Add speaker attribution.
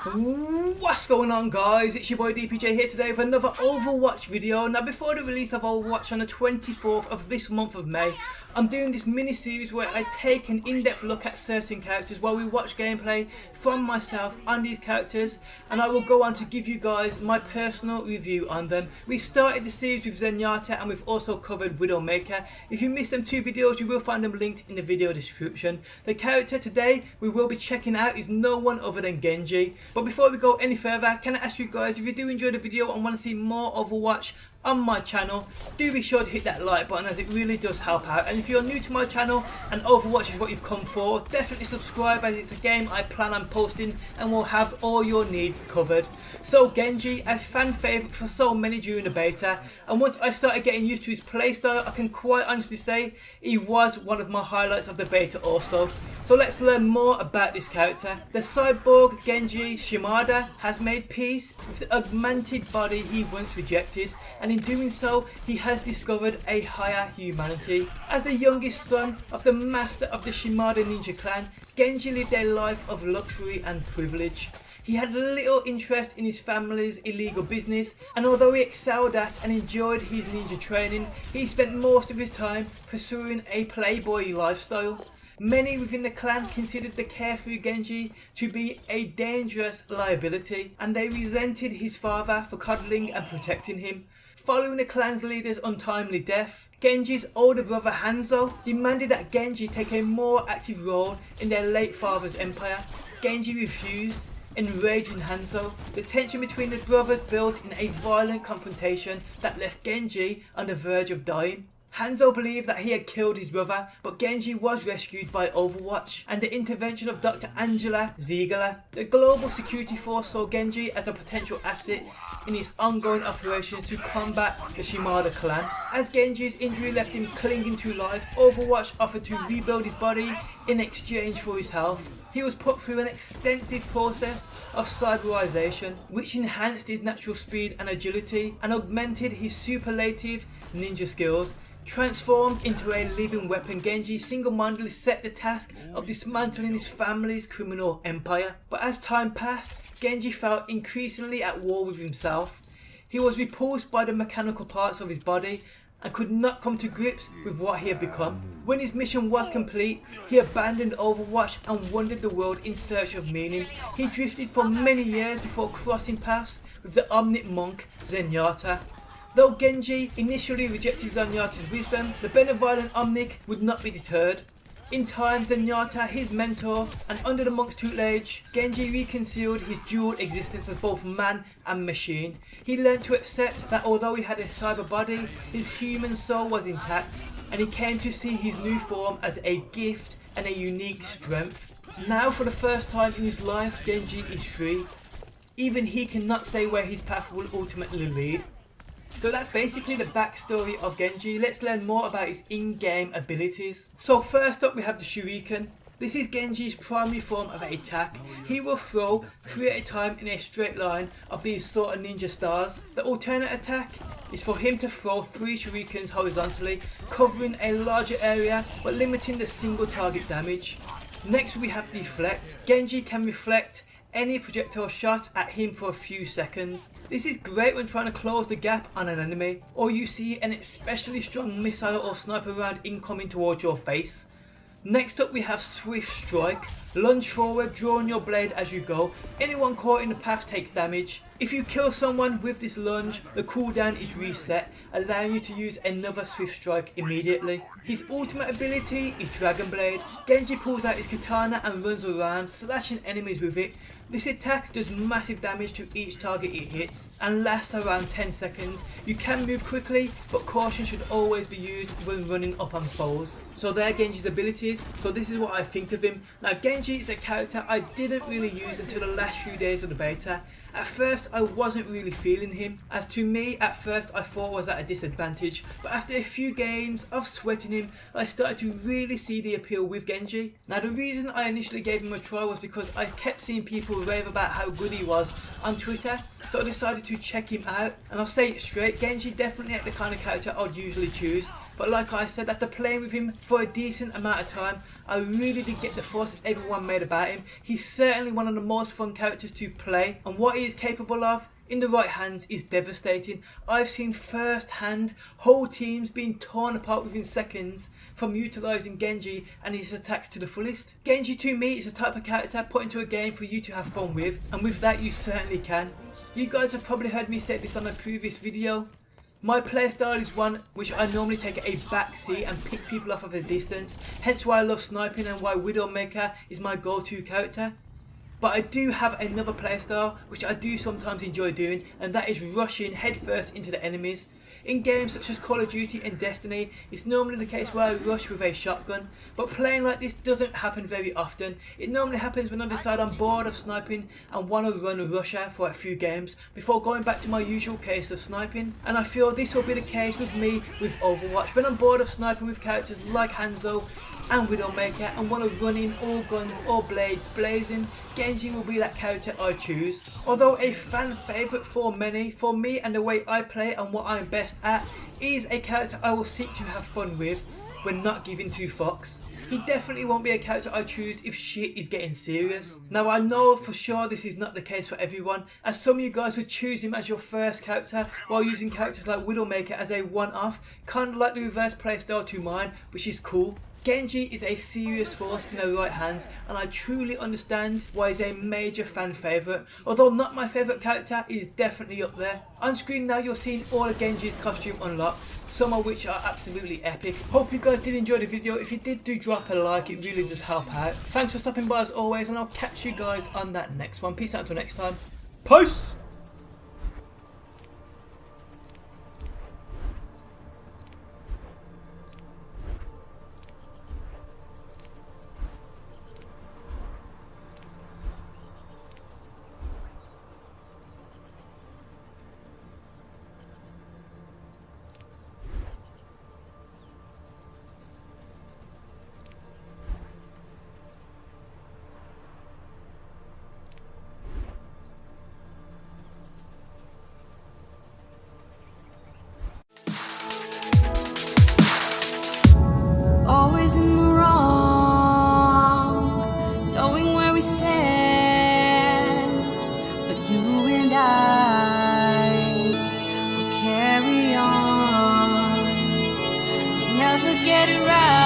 Speaker 1: What's going on, guys? It's your boy DPJ here today with another Overwatch video. Now, before the release of Overwatch on the 24th of this month of May, I'm doing this mini series where I take an in-depth look at certain characters while we watch gameplay from myself on these characters, and I will go on to give you guys my personal review on them. We started the series with Zenyatta and we've also covered Widowmaker. If you missed them two videos, you will find them linked in the video description. The character today we will be checking out is no one other than Genji. But before we go any further, can I ask you guys, if you do enjoy the video and want to see more Overwatch on my channel, do be sure to hit that like button, as it really does help out. And if you're new to my channel and Overwatch is what you've come for, definitely subscribe, as it's a game I plan on posting and will have all your needs covered. So Genji, a fan favourite for so many during the beta, and once I started getting used to his playstyle, I can quite honestly say he was one of my highlights of the beta also. So let's learn more about this character. The cyborg Genji Shimada has made peace with the augmented body he once rejected, and in doing so he has discovered a higher humanity. As the youngest son of the master of the Shimada ninja clan, Genji lived a life of luxury and privilege. He had little interest in his family's illegal business, and although he excelled at and enjoyed his ninja training, he spent most of his time pursuing a playboy lifestyle. Many within the clan considered the carefree Genji to be a dangerous liability, and they resented his father for coddling and protecting him. Following the clan's leader's untimely death, Genji's older brother Hanzo demanded that Genji take a more active role in their late father's empire. Genji refused, enraging Hanzo. The tension between the brothers built in a violent confrontation that left Genji on the verge of dying. Hanzo believed that he had killed his brother, but Genji was rescued by Overwatch and the intervention of Dr. Angela Ziegler. The global security force saw Genji as a potential asset in its ongoing operations to combat the Shimada clan. As Genji's injury left him clinging to life, Overwatch offered to rebuild his body in exchange for his health. He was put through an extensive process of cyberization, which enhanced his natural speed and agility and augmented his superlative ninja skills. Transformed into a living weapon, Genji single-mindedly set the task of dismantling his family's criminal empire. But as time passed, Genji felt increasingly at war with himself. He was repulsed by the mechanical parts of his body and could not come to grips with what he had become. When his mission was complete, he abandoned Overwatch and wandered the world in search of meaning. He drifted for many years before crossing paths with the Omnic monk Zenyatta. Though Genji initially rejected Zenyatta's wisdom, the benevolent Omnic would not be deterred. In time, Zenyatta, his mentor, and under the monk's tutelage, Genji reconciled his dual existence as both man and machine. He learned to accept that although he had a cyber body, his human soul was intact, and he came to see his new form as a gift and a unique strength. Now, for the first time in his life, Genji is free. Even he cannot say where his path will ultimately lead. So that's basically the backstory of Genji. Let's learn more about his in-game abilities. So first up we have the Shuriken. This is Genji's primary form of attack. He will throw 3 at a time in a straight line of these sort of ninja stars. The alternate attack is for him to throw 3 shurikens horizontally, covering a larger area but limiting the single target damage. Next we have Deflect. Genji can reflect any projectile shot at him for a few seconds. This is great when trying to close the gap on an enemy, or you see an especially strong missile or sniper round incoming towards your face. Next up we have Swift Strike. Lunge forward, drawing your blade as you go. Anyone caught in the path takes damage. If you kill someone with this lunge, the cooldown is reset, allowing you to use another Swift Strike immediately. His ultimate ability is Dragon Blade. Genji pulls out his katana and runs around, slashing enemies with it. This attack does massive damage to each target it hits and lasts around 10 seconds. You can move quickly, but caution should always be used when running up on foes. So there are Genji's abilities. So this is what I think of him. Now, Genji is a character I didn't really use until the last few days of the beta. At first I wasn't really feeling him, as to me at first I thought was at a disadvantage, but after a few games of sweating him I started to really see the appeal with Genji. Now, the reason I initially gave him a try was because I kept seeing people rave about how good he was on Twitter, so I decided to check him out, and I'll say it straight, Genji definitely ain't the kind of character I'd usually choose. but like I said, after playing with him for a decent amount of time, I really did get the fuss that everyone made about him. He's certainly one of the most fun characters to play, and what he is capable of in the right hands is devastating. I've seen firsthand whole teams being torn apart within seconds from utilising Genji and his attacks to the fullest. Genji to me is a type of character put into a game for you to have fun with, and with that you certainly can. You guys have probably heard me say this on a previous video. My playstyle is one which I normally take a back seat and pick people off of a distance, hence why I love sniping and why Widowmaker is my go-to character. But I do have another playstyle which I do sometimes enjoy doing, and that is rushing headfirst into the enemies. In games such as Call of Duty and Destiny, it's normally the case where I rush with a shotgun, but playing like this doesn't happen very often. It normally happens when I decide I'm bored of sniping and want to run a rusher for a few games before going back to my usual case of sniping. And I feel this will be the case with me with Overwatch. When I'm bored of sniping with characters like Hanzo and Widowmaker and want to run in all guns, all blades blazing, Genji will be that character I choose. Although a fan favourite for many, for me and the way I play and what I'm best at, is a character I will seek to have fun with when not giving two fucks. He definitely won't be a character I choose if shit is getting serious. Now I know for sure this is not the case for everyone, as some of you guys would choose him as your first character while using characters like Widowmaker as a one-off, kind of like the reverse playstyle to mine, which is cool. Genji is a serious force in the right hands, and I truly understand why he's a major fan favourite. Although not my favourite character, he is definitely up there. On screen now you're seeing all of Genji's costume unlocks, some of which are absolutely epic. Hope you guys did enjoy the video. If you did, do drop a like, it really does help out. Thanks for stopping by as always, and I'll catch you guys on that next one. Peace out until next time. Peace!
Speaker 2: Always in the wrong, knowing where we stand, but you and I will carry on. We never get it right.